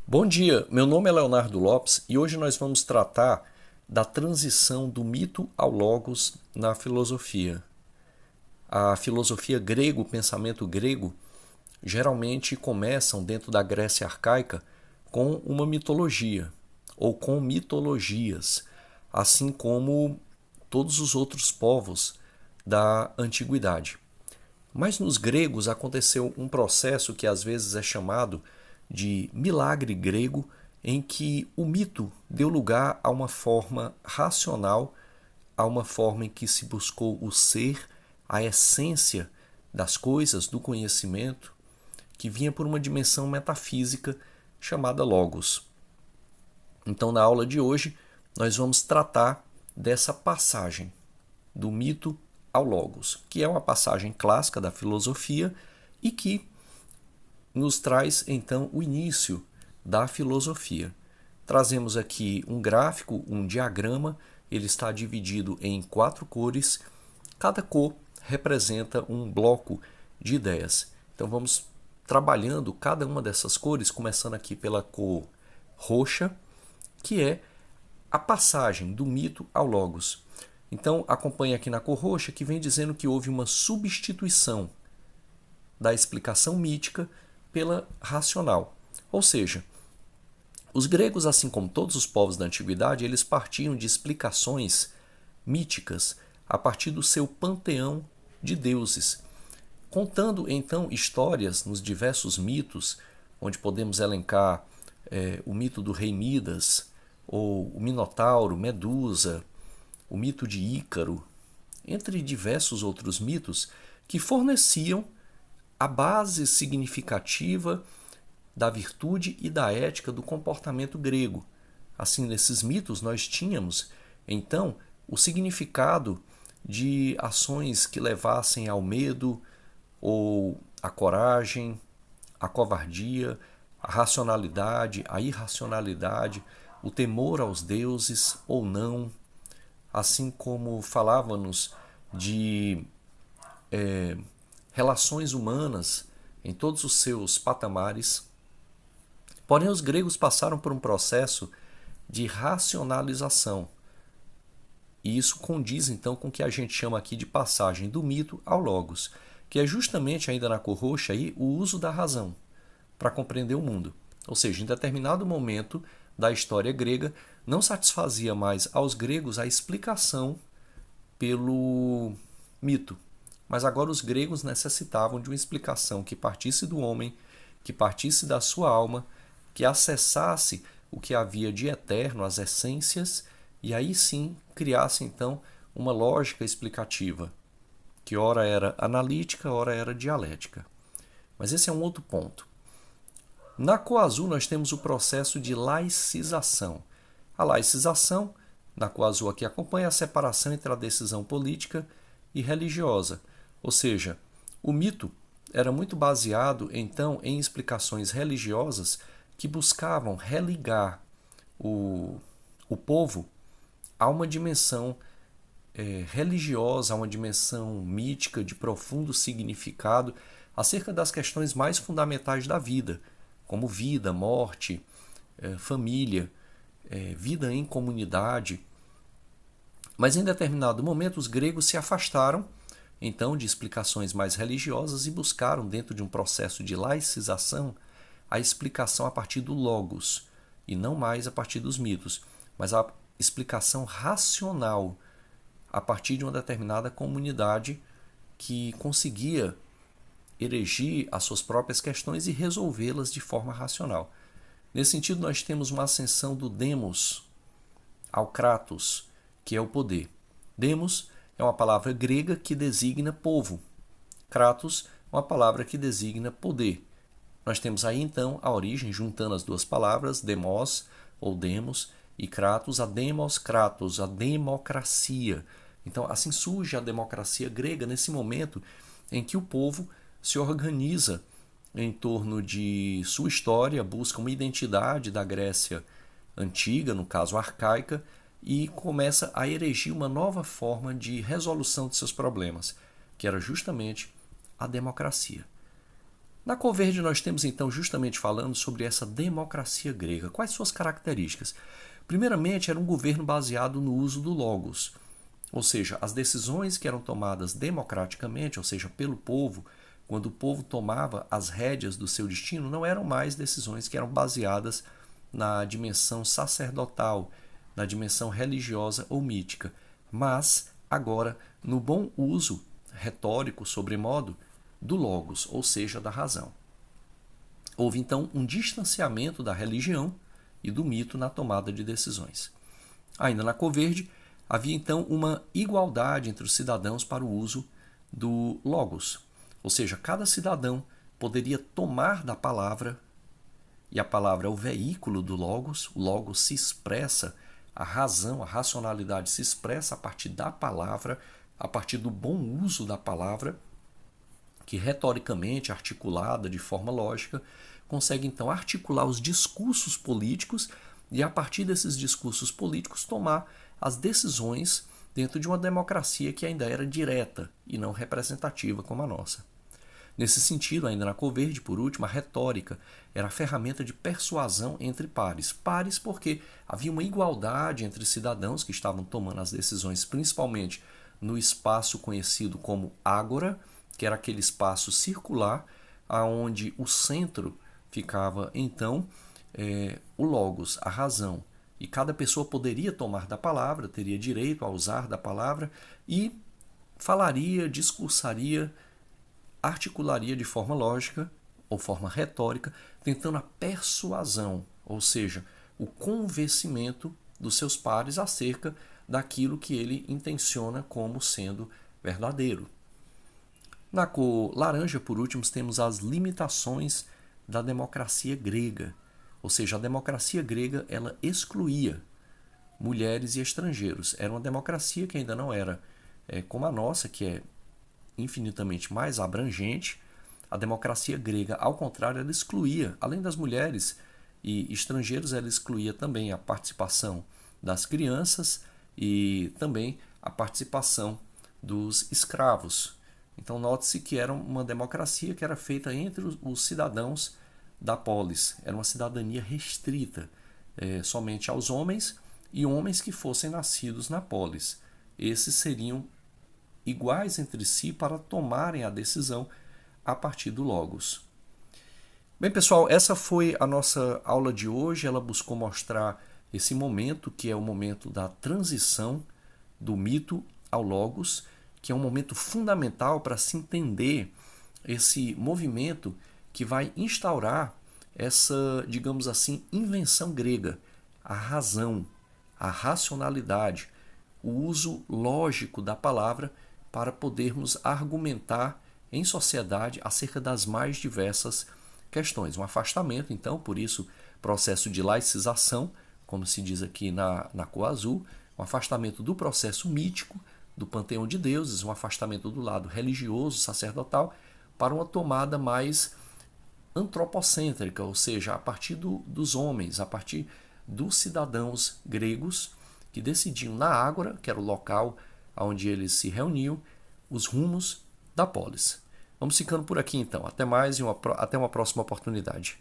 Bom dia, meu nome é Leonardo Lopes e hoje nós vamos tratar da transição do mito ao logos na filosofia. A filosofia grega, o pensamento grego, geralmente começam dentro da Grécia arcaica com uma mitologia ou com mitologias, assim como todos os outros povos da antiguidade. Mas nos gregos aconteceu um processo que às vezes é chamado de milagre grego, em que o mito deu lugar a uma forma racional, a uma forma em que se buscou o ser, a essência das coisas, do conhecimento, que vinha por uma dimensão metafísica chamada Logos. Então, na aula de hoje, nós vamos tratar dessa passagem do mito ao Logos, que é uma passagem clássica da filosofia e que nos traz então o início da filosofia. Trazemos aqui um gráfico, um diagrama, ele está dividido em 4 cores, cada cor representa um bloco de ideias. Então vamos trabalhando cada uma dessas cores, começando aqui pela cor roxa, que é a passagem do mito ao logos. Então acompanhe aqui na cor roxa que vem dizendo que houve uma substituição da explicação mítica pela racional. Ou seja, os gregos, assim como todos os povos da antiguidade, eles partiam de explicações míticas a partir do seu panteão de deuses, contando então histórias nos diversos mitos, onde podemos elencar o mito do rei Midas, ou o Minotauro, Medusa, o mito de Ícaro, entre diversos outros mitos que forneciam a base significativa da virtude e da ética do comportamento grego. Assim, nesses mitos nós tínhamos, então, o significado de ações que levassem ao medo ou à coragem, à covardia, à racionalidade, à irracionalidade, o temor aos deuses ou não, assim como falávamos de relações humanas em todos os seus patamares. Porém, os gregos passaram por um processo de racionalização. E isso condiz então com o que a gente chama aqui de passagem do mito ao logos, que é justamente, ainda na cor roxa, aí, o uso da razão para compreender o mundo. Ou seja, em determinado momento da história grega, não satisfazia mais aos gregos a explicação pelo mito. Mas agora os gregos necessitavam de uma explicação que partisse do homem, que partisse da sua alma, que acessasse o que havia de eterno, as essências, e aí sim criasse então uma lógica explicativa, que ora era analítica, ora era dialética. Mas esse é um outro ponto. Na cor azul nós temos o processo de laicização. A laicização, na cor azul aqui, acompanha a separação entre a decisão política e religiosa. Ou seja, o mito era muito baseado, então, em explicações religiosas que buscavam religar o povo a uma dimensão religiosa, a uma dimensão mítica de profundo significado acerca das questões mais fundamentais da vida, como vida, morte, família, vida em comunidade. Mas em determinado momento os gregos se afastaram então de explicações mais religiosas e buscaram, dentro de um processo de laicização, a explicação a partir do logos e não mais a partir dos mitos, mas a explicação racional a partir de uma determinada comunidade que conseguia erigir as suas próprias questões e resolvê-las de forma racional. Nesse sentido, nós temos uma ascensão do demos ao kratos, que é o poder. Demos é uma palavra grega que designa povo. Kratos é uma palavra que designa poder. Nós temos aí então a origem, juntando as duas palavras, demos ou demos e kratos, a demos kratos, a democracia. Então assim surge a democracia grega nesse momento em que o povo se organiza em torno de sua história, busca uma identidade da Grécia antiga, no caso arcaica, e começa a erigir uma nova forma de resolução de seus problemas, que era justamente a democracia. Na cor verde nós temos então justamente falando sobre essa democracia grega. Quais suas características? Primeiramente, era um governo baseado no uso do logos, ou seja, as decisões que eram tomadas democraticamente, ou seja, pelo povo, quando o povo tomava as rédeas do seu destino, não eram mais decisões que eram baseadas na dimensão sacerdotal, na dimensão religiosa ou mítica, mas agora no bom uso retórico, sobremodo, do logos, ou seja, da razão. Houve então um distanciamento da religião e do mito na tomada de decisões. Ainda na cor verde, havia então uma igualdade entre os cidadãos para o uso do logos, ou seja, cada cidadão poderia tomar da palavra, e a palavra é o veículo do logos, o logos se expressa, a razão, a racionalidade se expressa a partir da palavra, a partir do bom uso da palavra, que retoricamente, articulada de forma lógica, consegue então articular os discursos políticos e, a partir desses discursos políticos, tomar as decisões dentro de uma democracia que ainda era direta e não representativa como a nossa. Nesse sentido, ainda na cor verde, por último, a retórica era a ferramenta de persuasão entre pares. Pares porque havia uma igualdade entre cidadãos que estavam tomando as decisões, principalmente no espaço conhecido como ágora, que era aquele espaço circular, onde o centro ficava, então, o logos, a razão. E cada pessoa poderia tomar da palavra, teria direito a usar da palavra e falaria, discursaria, articularia de forma lógica ou forma retórica, tentando a persuasão, ou seja, o convencimento dos seus pares acerca daquilo que ele intenciona como sendo verdadeiro. Na cor laranja, por último, temos as limitações da democracia grega, ou seja, a democracia grega ela excluía mulheres e estrangeiros. Era uma democracia que ainda não era como a nossa, que é infinitamente mais abrangente. A democracia grega, ao contrário, ela excluía, além das mulheres e estrangeiros, ela excluía também a participação das crianças e também a participação dos escravos. Então note-se que era uma democracia que era feita entre os cidadãos da polis. Era uma cidadania restrita somente aos homens e homens que fossem nascidos na polis. Esses seriam iguais entre si para tomarem a decisão a partir do logos. Bem, pessoal, essa foi a nossa aula de hoje. Ela buscou mostrar esse momento, que é o momento da transição do mito ao logos, que é um momento fundamental para se entender esse movimento que vai instaurar essa, digamos assim, invenção grega, a razão, a racionalidade, o uso lógico da palavra para podermos argumentar em sociedade acerca das mais diversas questões. Um afastamento, então, por isso, processo de laicização, como se diz aqui na cor azul, um afastamento do processo mítico, do panteão de deuses, um afastamento do lado religioso, sacerdotal, para uma tomada mais antropocêntrica, ou seja, a partir dos homens, a partir dos cidadãos gregos que decidiam na ágora, que era o local onde eles se reuniam, os rumos da polis. Vamos ficando por aqui então. Até mais e até uma próxima oportunidade.